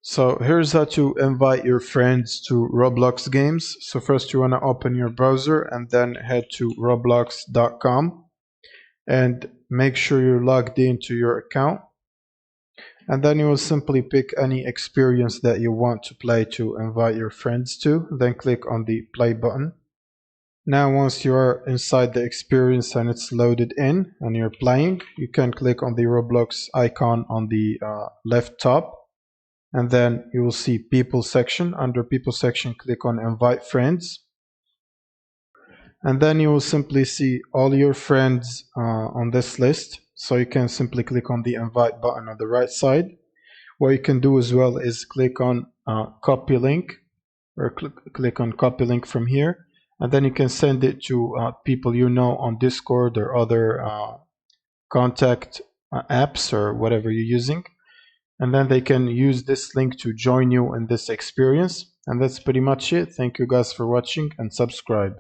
So here's how to invite your friends to Roblox games. So first you want to open your browser and then head to roblox.com and make sure you're logged into your account. And then you will simply pick any experience that you want to play to invite your friends to. Then click on the play button. Now once you are inside the experience and it's loaded in and you're playing, you can click on the Roblox icon on the left top. And then you will see people section. Under people section, click on invite friends. And then you will simply see all your friends on this list. So you can simply click on the invite button on the right side. What you can do as well is click on copy link, or click on copy link from here. And then you can send it to people you know on Discord or other contact apps or whatever you're using. And then they can use this link to join you in this experience. And that's pretty much it. Thank you guys for watching and subscribe.